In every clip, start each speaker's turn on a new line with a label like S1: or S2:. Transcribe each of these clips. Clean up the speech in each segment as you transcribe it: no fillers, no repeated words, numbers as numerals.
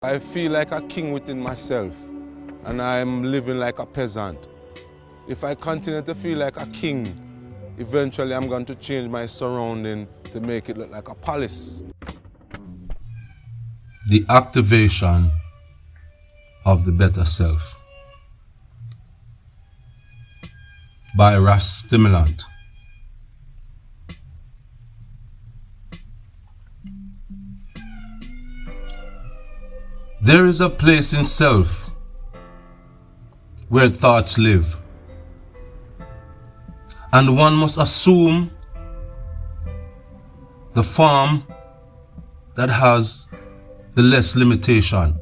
S1: I feel like a king within myself, and I'm living like a peasant. If I continue to feel like a king, eventually I'm going to change my surrounding to make it look like a palace.
S2: The activation of the better self by Rush Stimulant. There is a place in self where thoughts live, and one must assume the form that has the less limitation,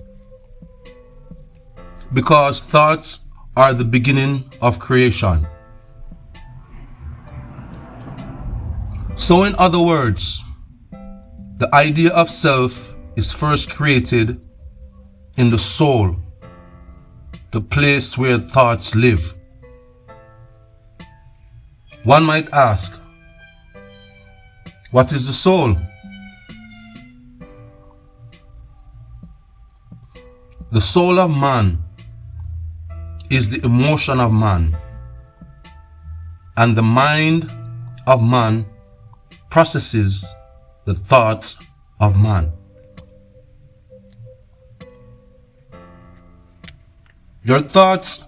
S2: because thoughts are the beginning of creation. So in other words, the idea of self is first created in the soul, the place where thoughts live. One might ask, what is the soul? The soul of man is the emotion of man, and the mind of man processes the thoughts of man. Your thoughts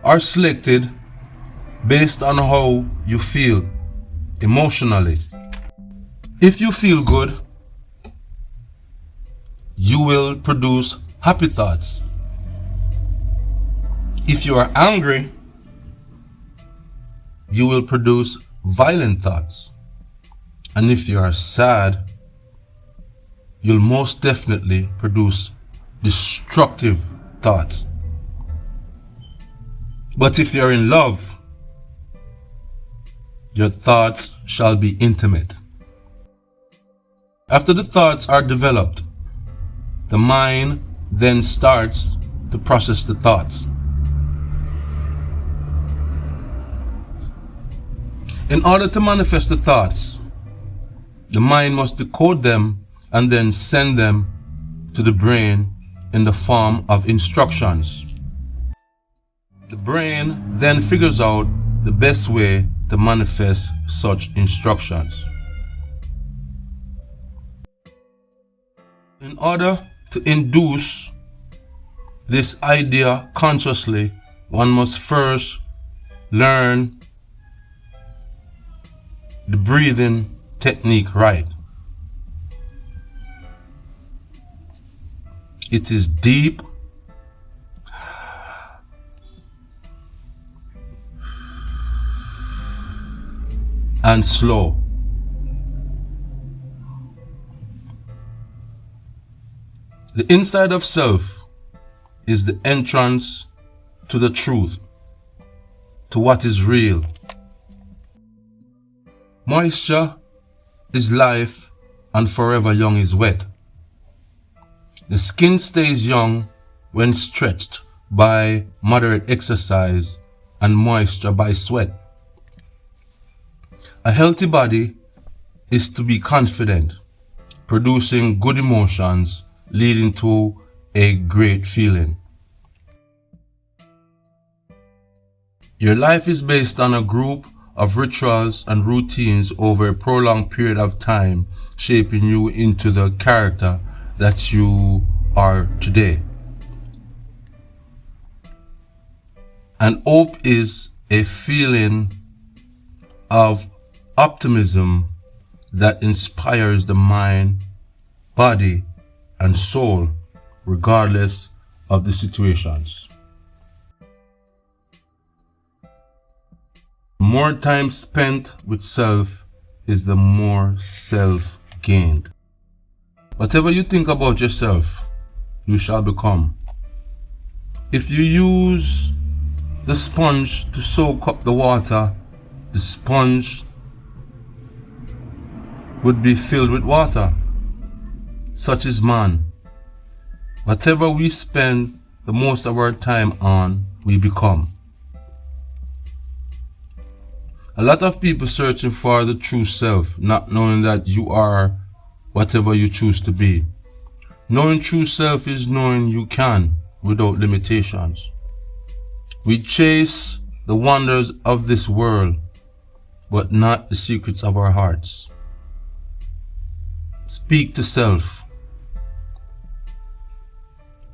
S2: are selected based on how you feel emotionally. If you feel good, you will produce happy thoughts. If you are angry, you will produce violent thoughts. And if you are sad, you'll most definitely produce destructive thoughts. But if you're in love, your thoughts shall be intimate. After the thoughts are developed, the mind then starts to process the thoughts. In order to manifest the thoughts, the mind must decode them and then send them to the brain in the form of instructions. The brain then figures out the best way to manifest such instructions. In order to induce this idea consciously, one must first learn the breathing technique right. It is deep and slow. The inside of self is the entrance to the truth, to what is real. Moisture is life, and forever young is wet. The skin stays young when stretched by moderate exercise and moisture by sweat. A healthy body is to be confident, producing good emotions, leading to a great feeling. Your life is based on a group of rituals and routines over a prolonged period of time, shaping you into the character that you are today. And hope is a feeling of optimism that inspires the mind, body, and soul, regardless of the situations. The more time spent with self is the more self gained. Whatever you think about yourself, you shall become. If you use the sponge to soak up the water, the sponge would be filled with water. Such is man. Whatever we spend the most of our time on, we become. A lot of people searching for the true self, not knowing that you are whatever you choose to be. Knowing true self is knowing you can without limitations. We chase the wonders of this world, but not the secrets of our hearts. Speak to self.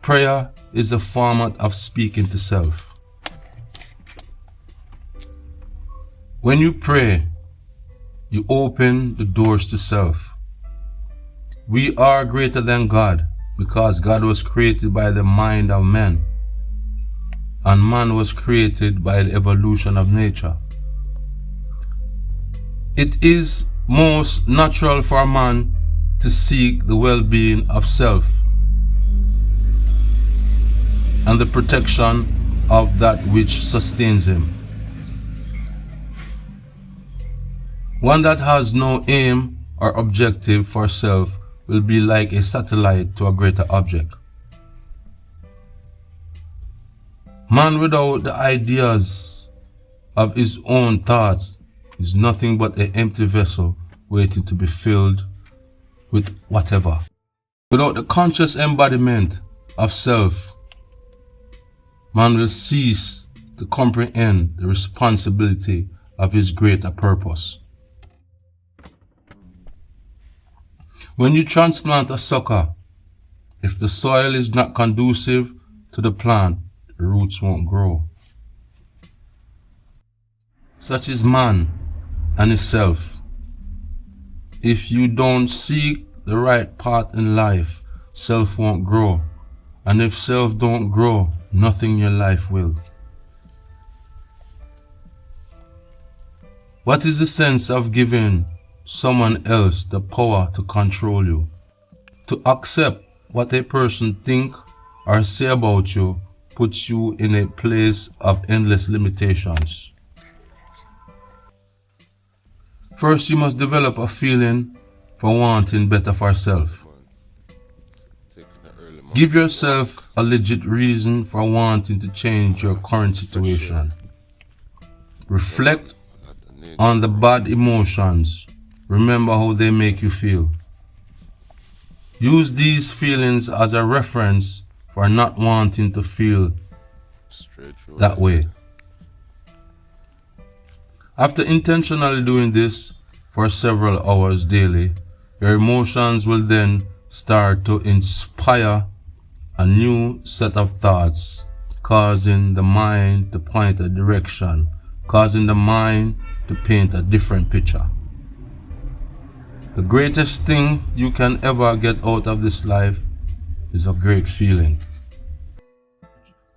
S2: Prayer is a format of speaking to self. When you pray, you open the doors to self. We are greater than God because God was created by the mind of man, and man was created by the evolution of nature. It is most natural for man to seek the well-being of self and the protection of that which sustains him. One that has no aim or objective for self will be like a satellite to a greater object. Man without the ideas of his own thoughts is nothing but an empty vessel waiting to be filled with whatever. Without the conscious embodiment of self, man will cease to comprehend the responsibility of his greater purpose. When you transplant a sucker, if the soil is not conducive to the plant, the roots won't grow. Such is man and his self. If you don't seek the right path in life, self won't grow. And if self don't grow, nothing in your life will. What is the sense of giving someone else the power to control you? To accept what a person think or say about you puts you in a place of endless limitations. First, you must develop a feeling for wanting better for self. Give yourself a legit reason for wanting to change your current situation. Reflect on the bad emotions. Remember how they make you feel. Use these feelings as a reference for not wanting to feel that way. After intentionally doing this for several hours daily, your emotions will then start to inspire a new set of thoughts, causing the mind to point a direction, causing the mind to paint a different picture. The greatest thing you can ever get out of this life is a great feeling.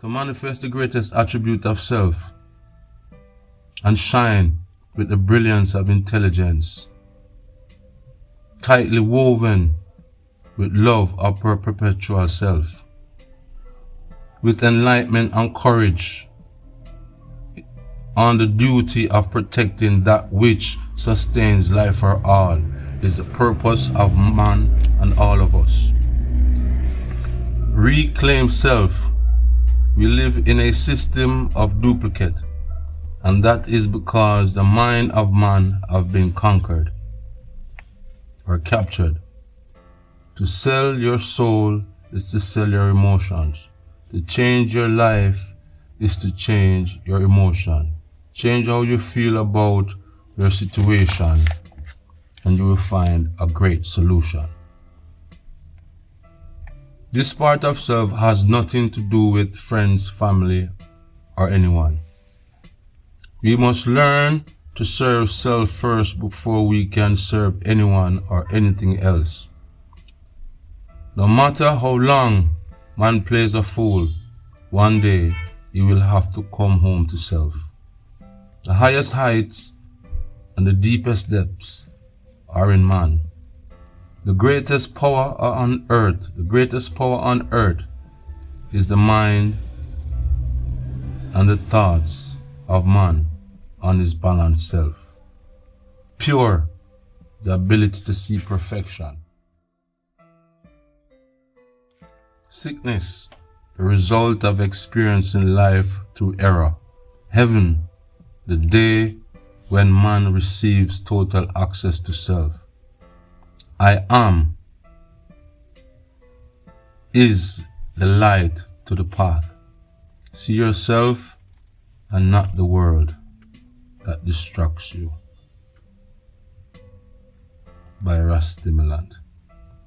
S2: To manifest the greatest attribute of self and shine with the brilliance of intelligence, tightly woven with love of her perpetual self, with enlightenment and courage, on the duty of protecting that which sustains life for all, is the purpose of man and all of us. Reclaim self. We live in a system of duplicate, and that is because the mind of man have been conquered or captured. To sell your soul is to sell your emotions. To change your life is to change your emotion. Change how you feel about your situation, and you will find a great solution. This part of self has nothing to do with friends, family, or anyone. We must learn to serve self first before we can serve anyone or anything else. No matter how long man plays a fool, one day he will have to come home to self. The highest heights and the deepest depths are in man. The greatest power on earth, is the mind and the thoughts of man on his balanced self. Pure, the ability to see perfection. Sickness, the result of experiencing life through error. Heaven, the day when man receives total access to self. I am is the light to the path. See yourself and not the world that distracts you. By Ras Stimulant.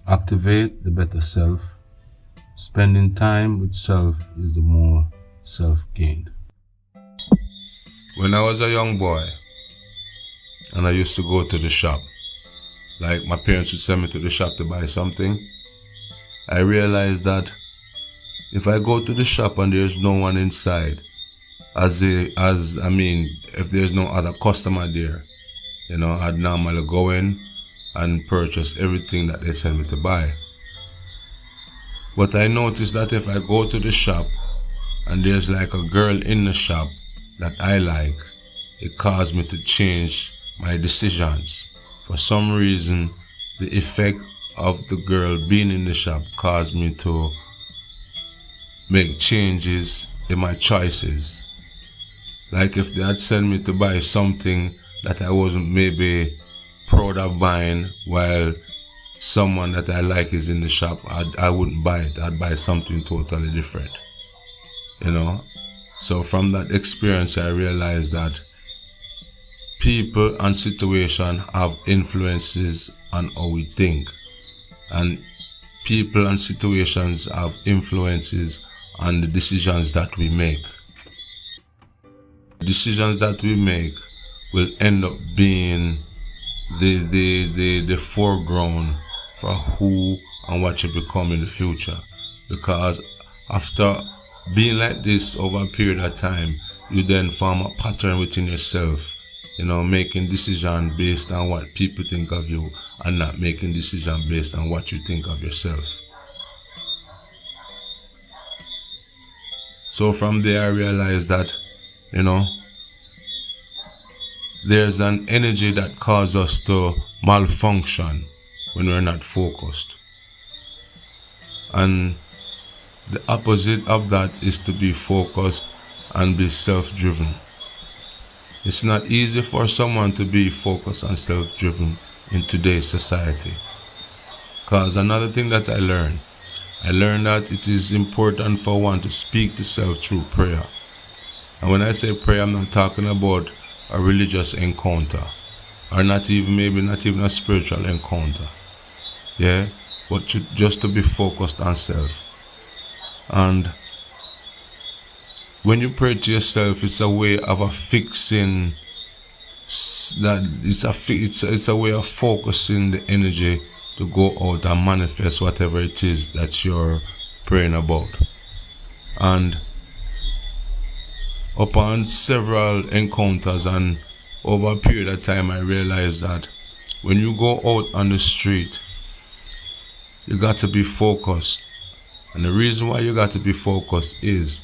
S2: Activate the better self. Spending time with self is the more self gained. When I was a young boy and I used to go to the shop, like my parents would send me to the shop to buy something, I realized that if I go to the shop and there's no one inside, if there's no other customer there, I'd normally go in and purchase everything that they send me to buy. But I noticed that if I go to the shop and there's like a girl in the shop that I like, it caused me to change my decisions. For some reason, the effect of the girl being in the shop caused me to make changes in my choices. Like if they had sent me to buy something that I wasn't maybe proud of buying while someone that I like is in the shop, I wouldn't buy it. I'd buy something totally different. So from that experience, I realized that people and situation have influences on how we think. And people and situations have influences on the decisions that we make. Decisions that we make will end up being the foreground for who and what you become in the future. Because after being like this over a period of time, you then form a pattern within yourself, making decisions based on what people think of you and not making decisions based on what you think of yourself. So from there I realized that, there's an energy that causes us to malfunction when we're not focused. And the opposite of that is to be focused and be self-driven. It's not easy for someone to be focused and self-driven in today's society. Because another thing that I learned that it is important for one to speak to self through prayer. And when I say prayer, I'm not talking about a religious encounter, or maybe not even a spiritual encounter. Yeah, but just to be focused on self. And when you pray to yourself, it's a way of fixing that. It's a way of focusing the energy to go out and manifest whatever it is that you're praying about. And upon several encounters and over a period of time, I realized that when you go out on the street, you got to be focused. And the reason why you got to be focused is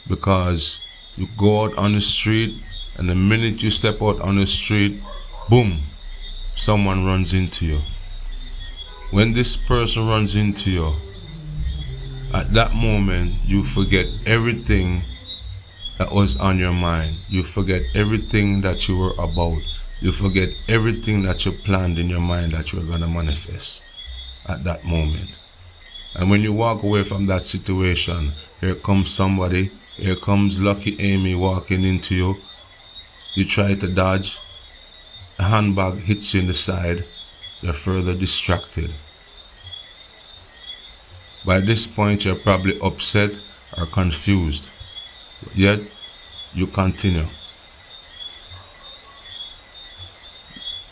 S2: because you go out on the street, and the minute you step out on the street, boom, someone runs into you. When this person runs into you, at that moment you forget everything that was on your mind. You forget everything that you were about. You forget everything that you planned in your mind that you were going to manifest at that moment. And when you walk away from that situation, here comes somebody, here comes Lucky Amy walking into you. You try to dodge, a handbag hits you in the side, you're further distracted. By this point, you're probably upset or confused. Yet, you continue.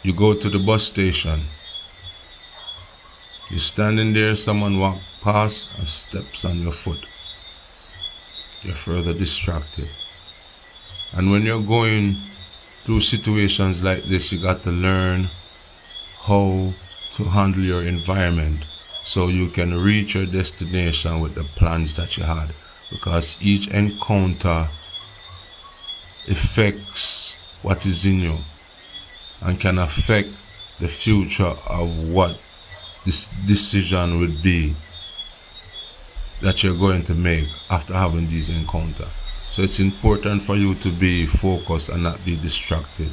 S2: You go to the bus station. You're standing there, someone walks past and steps on your foot. You're further distracted. And when you're going through situations like this, you got to learn how to handle your environment so you can reach your destination with the plans that you had. Because each encounter affects what is in you and can affect the future of what this decision would be that you're going to make after having these encounters. So it's important for you to be focused and not be distracted.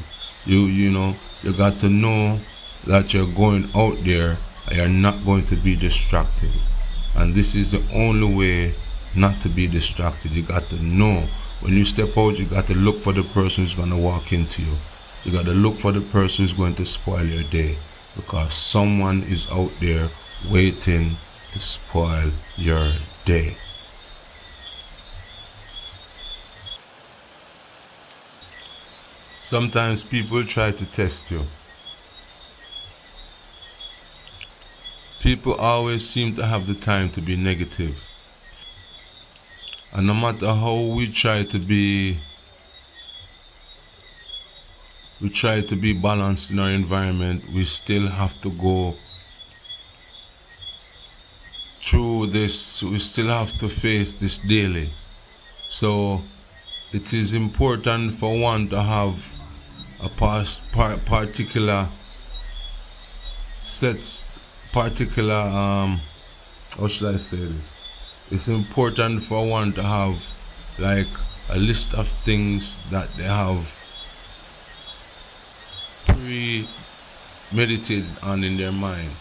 S2: You got to know that you're going out there and you're not going to be distracted. And this is the only way not to be distracted. You got to know when you step out, you got to look for the person who's going to walk into you. You got to look for the person who's going to spoil your day, because someone is out there waiting to spoil your day. Sometimes people try to test you. People always seem to have the time to be negative. And no matter how we try to be balanced in our environment, we still have to go through this. We still have to face this daily. So it is important for one to have a particular how should I say this? It's important for one to have like a list of things that they have premeditated on in their mind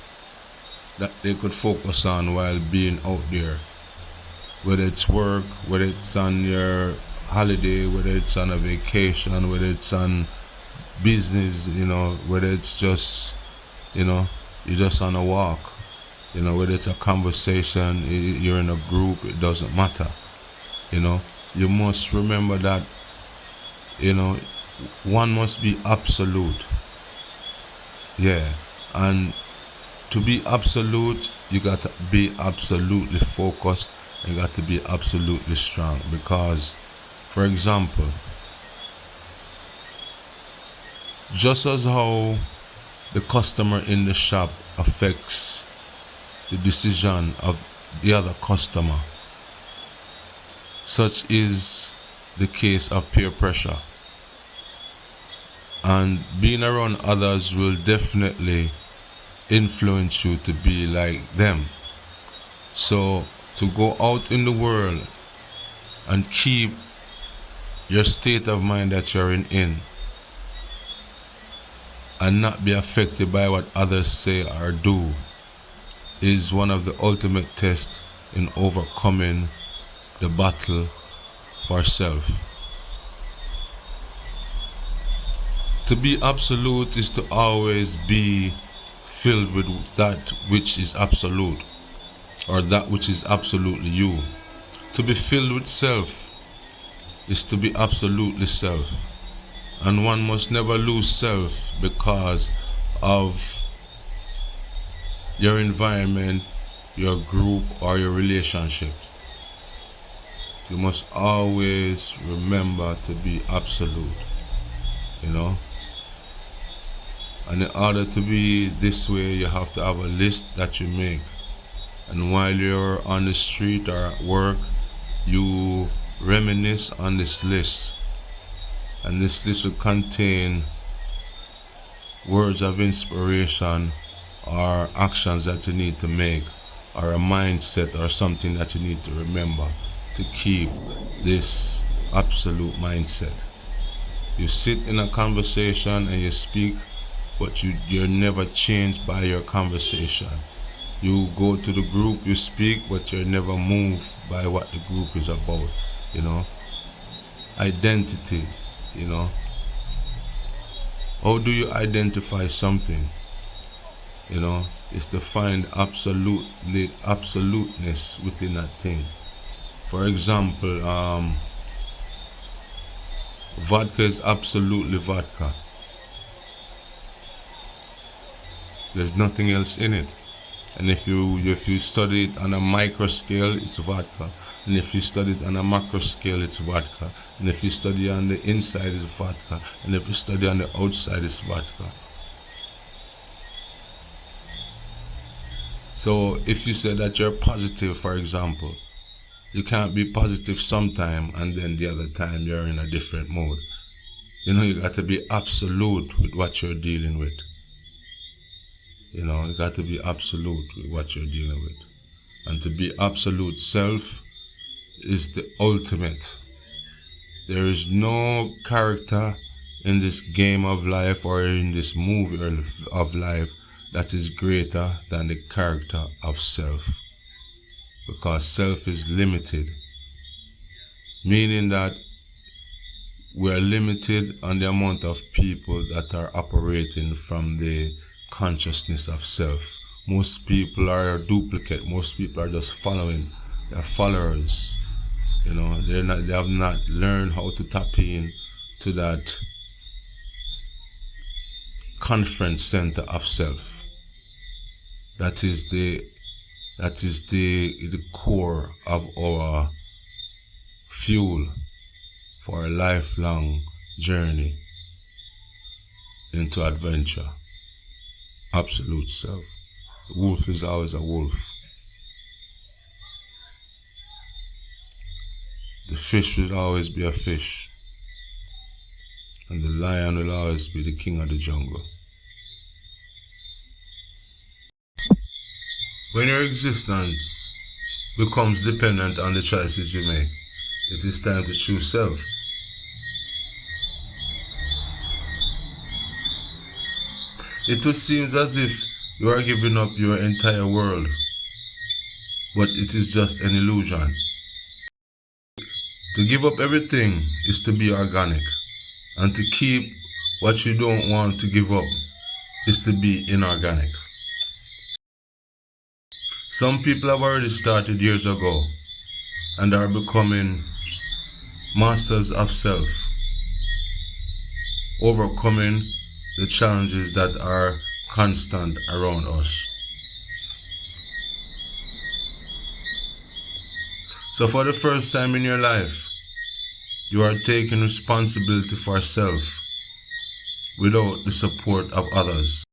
S2: that they could focus on while being out there. Whether it's work, whether it's on your holiday, whether it's on a vacation, whether it's on business, whether it's just, you're just on a walk, whether it's a conversation, you're in a group, it doesn't matter. You must remember that, one must be absolute. Yeah. And to be absolute, you got to be absolutely focused, and you got to be absolutely strong. Because, for example, just as how the customer in the shop affects the decision of the other customer, such is the case of peer pressure. And being around others will definitely influence you to be like them. So to go out in the world and keep your state of mind that you're in and not be affected by what others say or do is one of the ultimate tests in overcoming the battle for self. To be absolute is to always be filled with that which is absolute, or that which is absolutely you. To be filled with self is to be absolutely self. And one must never lose self because of your environment, your group, or your relationship. You must always remember to be absolute, And in order to be this way, you have to have a list that you make. And while you're on the street or at work, you reminisce on this list. And this list will contain words of inspiration or actions that you need to make, or a mindset or something that you need to remember to keep this absolute mindset. You sit in a conversation and you speak, but you're never changed by your conversation. You go to the group, you speak, but you're never moved by what the group is about, Identity, How do you identify something? Is to find absoluteness within that thing. For example, vodka is absolutely vodka. There's nothing else in it. And if you study it on a micro scale, it's vodka. And if you study it on a macro scale, it's vodka. And if you study on the inside, it's vodka. And if you study on the outside, it's vodka. So if you say that you're positive, for example, you can't be positive sometime and then the other time you're in a different mode. You got to be absolute with what you're dealing with. You got to be absolute with what you're dealing with. And to be absolute self is the ultimate. There is no character in this game of life or in this movie of life that is greater than the character of self. because self is limited, meaning that we are limited on the amount of people that are operating from the consciousness of self. Most people are a duplicate. Most people are just following. They're followers. You know, they have not learned how to tap in to that conference center of self. That is the core of our fuel for a lifelong journey into adventure. Absolute self. The wolf is always a wolf. The fish will always be a fish. And the lion will always be the king of the jungle. When your existence becomes dependent on the choices you make, it is time to choose self. It just seems as if you are giving up your entire world, but it is just an illusion. To give up everything is to be organic, and to keep what you don't want to give up is to be inorganic. Some people have already started years ago and are becoming masters of self, overcoming the challenges that are constant around us. So for the first time in your life, you are taking responsibility for self without the support of others.